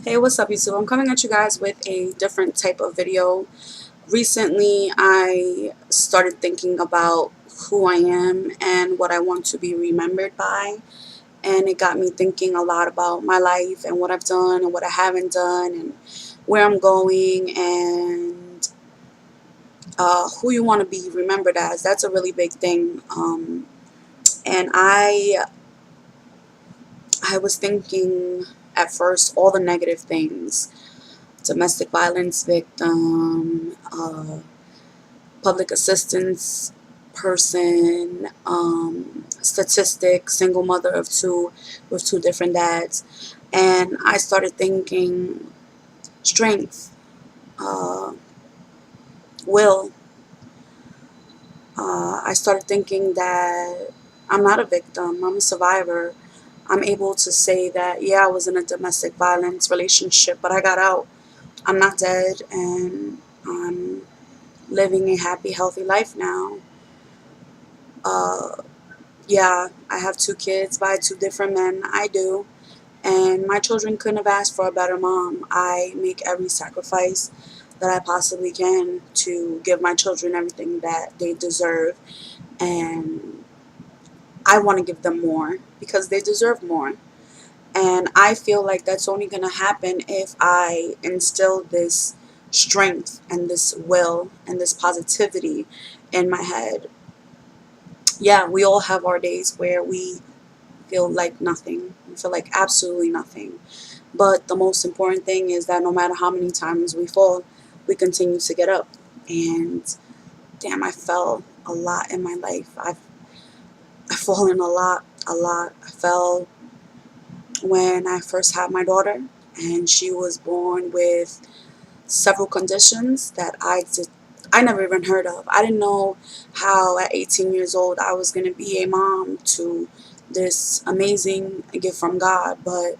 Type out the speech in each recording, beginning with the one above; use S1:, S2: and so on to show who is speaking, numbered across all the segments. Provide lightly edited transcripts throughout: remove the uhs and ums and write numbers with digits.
S1: Hey, what's up, YouTube? I'm coming at you guys with a different type of video. Recently, I started thinking about who I am and what I want to be remembered by, and it got me thinking a lot about my life and what I've done and what I haven't done and where I'm going and who you want to be remembered as. That's a really big thing. And I was thinking at first all the negative things: domestic violence victim, public assistance person, statistic, single mother of two with two different dads. And I started thinking strength, uh, will. I started thinking that I'm not a victim, I'm a survivor. I'm able to say that, yeah, I was in a domestic violence relationship, but I got out. I'm not dead, and I'm living a happy, healthy life now. Uh, yeah, I have two kids by two different men. I do. And my children couldn't have asked for a better mom. I make every sacrifice that I possibly can to give my children everything that they deserve. And I want to give them more because they deserve more. And I feel like that's only going to happen if I instill this strength and this will and this positivity in my head. Yeah, we all have our days where we feel like nothing. We feel like absolutely nothing. But the most important thing is that no matter how many times we fall, we continue to get up. And damn, I fell a lot in my life. I've fallen a lot, a lot. I fell when I first had my daughter, and she was born with several conditions that I never even heard of. I didn't know how at 18 years old I was going to be a mom to this amazing gift from God, but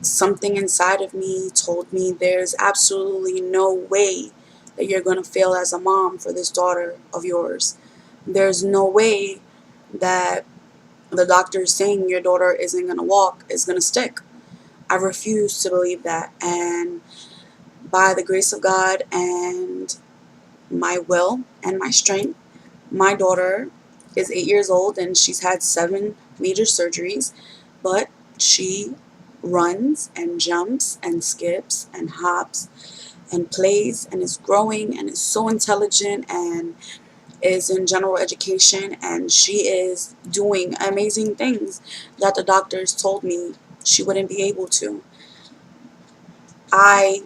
S1: something inside of me told me there's absolutely no way that you're going to fail as a mom for this daughter of yours. There's no way that the doctor is saying your daughter isn't going to walk is going to stick. I refuse to believe that. And by the grace of God and my will and my strength, my daughter is 8 years old and she's had 7 major surgeries, but she runs and jumps and skips and hops and plays and is growing and is so intelligent and is in general education, and she is doing amazing things that the doctors told me she wouldn't be able to. I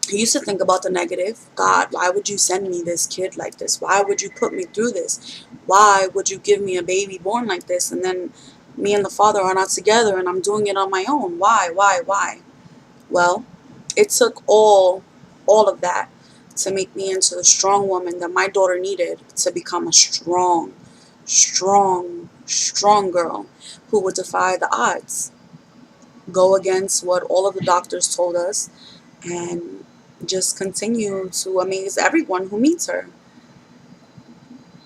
S1: used to think about the negative. God, why would you send me this kid like this? Why would you put me through this? Why would you give me a baby born like this and then me and the father are not together and I'm doing it on my own? Why? Well, it took all of that to make me into the strong woman that my daughter needed to become a strong girl who would defy the odds, go against what all of the doctors told us, and just continue to amaze everyone who meets her.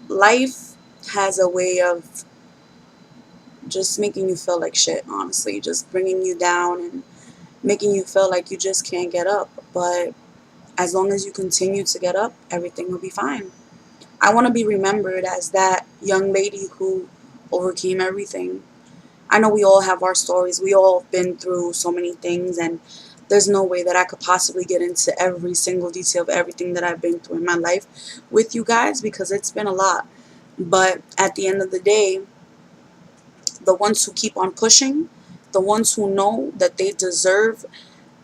S1: Life has a way of just making you feel like shit, honestly, just bringing you down and making you feel like you just can't get up. But as long as you continue to get up, everything will be fine. I want to be remembered as that young lady who overcame everything. I know we all have our stories. We all have been through so many things, and there's no way that I could possibly get into every single detail of everything that I've been through in my life with you guys because it's been a lot. But at the end of the day, the ones who keep on pushing, the ones who know that they deserve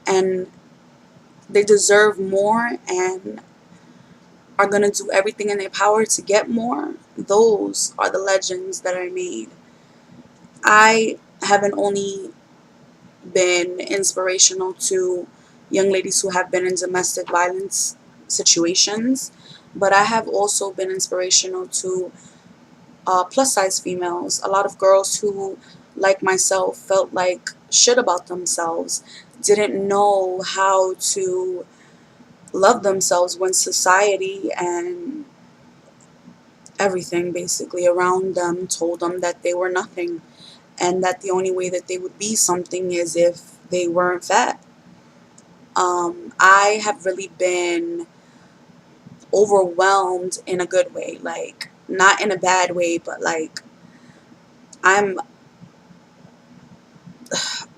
S1: and they deserve more and are going to do everything in their power to get more, those are the legends that are made. I haven't only been inspirational to young ladies who have been in domestic violence situations, but I have also been inspirational to plus size females, a lot of girls who, like myself, felt like shit about themselves, didn't know how to love themselves when society and everything basically around them told them that they were nothing and that the only way that they would be something is if they weren't fat. I have really been overwhelmed in a good way, like not in a bad way, but like I'm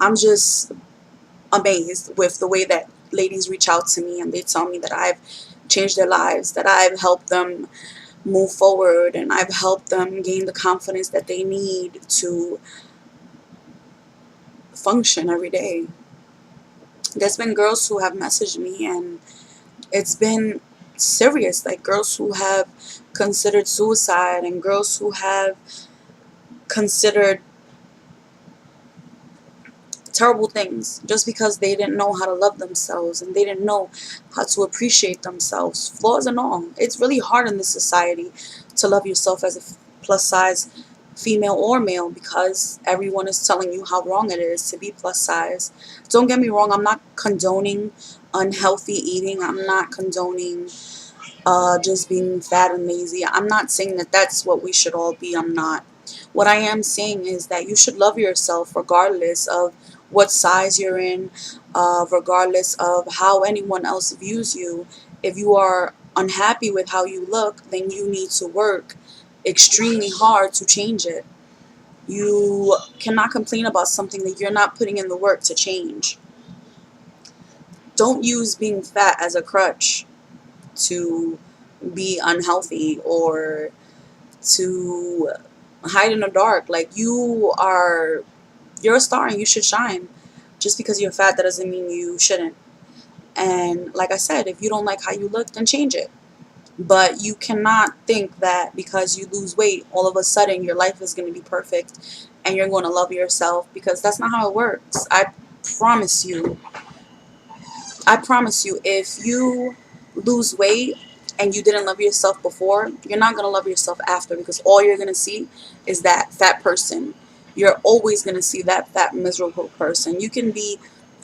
S1: I'm just amazed with the way that ladies reach out to me and they tell me that I've changed their lives, that I've helped them move forward, and I've helped them gain the confidence that they need to function every day. There's been girls who have messaged me and it's been serious, like girls who have considered suicide and girls who have considered terrible things just because they didn't know how to love themselves and they didn't know how to appreciate themselves, flaws and all. It's really hard in this society to love yourself as a plus size female or male because everyone is telling you how wrong it is to be plus size. Don't get me wrong, I'm not condoning unhealthy eating. I'm not condoning just being fat and lazy. I'm not saying that that's what we should all be. I'm not. What I am saying is that you should love yourself regardless of what size you're in, regardless of how anyone else views you. If you are unhappy with how you look, then you need to work extremely hard to change it. You cannot complain about something that you're not putting in the work to change. Don't use being fat as a crutch to be unhealthy or to hide in the dark. Like you're a star and you should shine. Just because you're fat, that doesn't mean you shouldn't. And like I said, if you don't like how you look, then change it. But you cannot think that because you lose weight, all of a sudden your life is going to be perfect and you're going to love yourself, because that's not how it works. Promise you, I promise you, if you lose weight and you didn't love yourself before, you're not going to love yourself after, because all you're going to see is that fat person. You're always going to see that fat, miserable person. You can be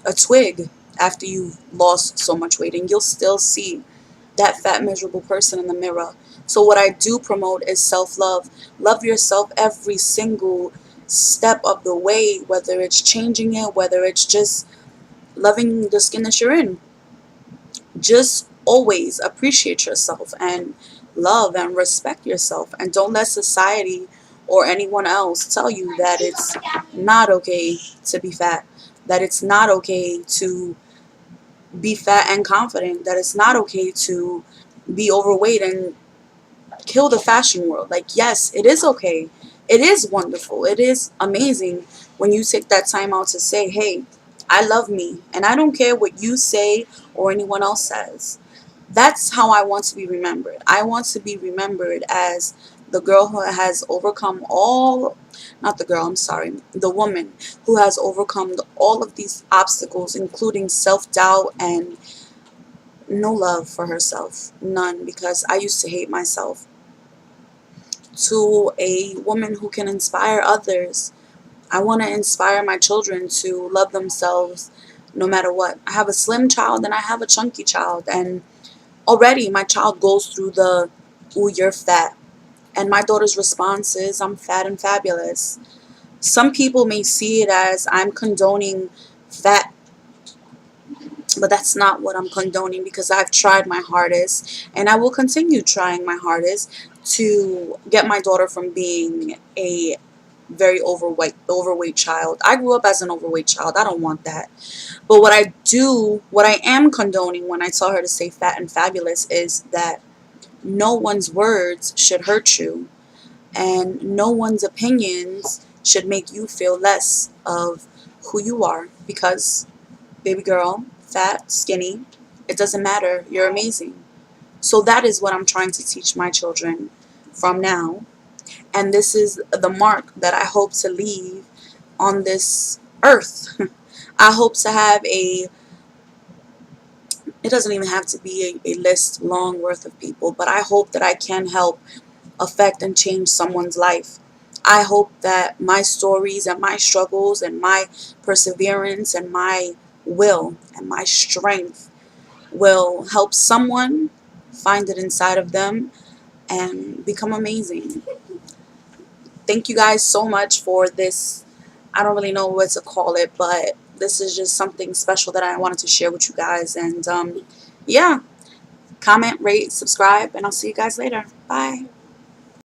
S1: a twig after you've lost so much weight and you'll still see that fat, miserable person in the mirror. So what I do promote is self-love. Love yourself every single step of the way, whether it's changing it, whether it's just loving the skin that you're in. Just always appreciate yourself and love and respect yourself, and don't let society or anyone else tell you that it's not okay to be fat, that it's not okay to be fat and confident, that it's not okay to be overweight and kill the fashion world. Like, yes, it is okay. It is wonderful. It is amazing when you take that time out to say, hey, I love me and I don't care what you say or anyone else says. That's how I want to be remembered. I want to be remembered as the girl who has overcome all, not the girl, I'm sorry, the woman who has overcome all of these obstacles, including self-doubt and no love for herself. None, because I used to hate myself. To a woman who can inspire others. I want to inspire my children to love themselves no matter what. I have a slim child and I have a chunky child, and already my child goes through the, ooh, you're fat. And my daughter's response is, I'm fat and fabulous. Some people may see it as I'm condoning fat, but that's not what I'm condoning, because I've tried my hardest and I will continue trying my hardest to get my daughter from being a very overweight child. I grew up as an overweight child. I don't want that. But what I am condoning when I tell her to say fat and fabulous is that no one's words should hurt you, and no one's opinions should make you feel less of who you are, because baby girl, fat, skinny, it doesn't matter. You're amazing. So that is what I'm trying to teach my children from now. And this is the mark that I hope to leave on this earth. I hope to have it doesn't even have to be a list long worth of people, but I hope that I can help affect and change someone's life. I hope that my stories and my struggles and my perseverance and my will and my strength will help someone find it inside of them and become amazing. Thank you guys so much for this. I don't really know what to call it, but this is just something special that I wanted to share with you guys. And yeah, comment, rate, subscribe, and I'll see you guys later. Bye.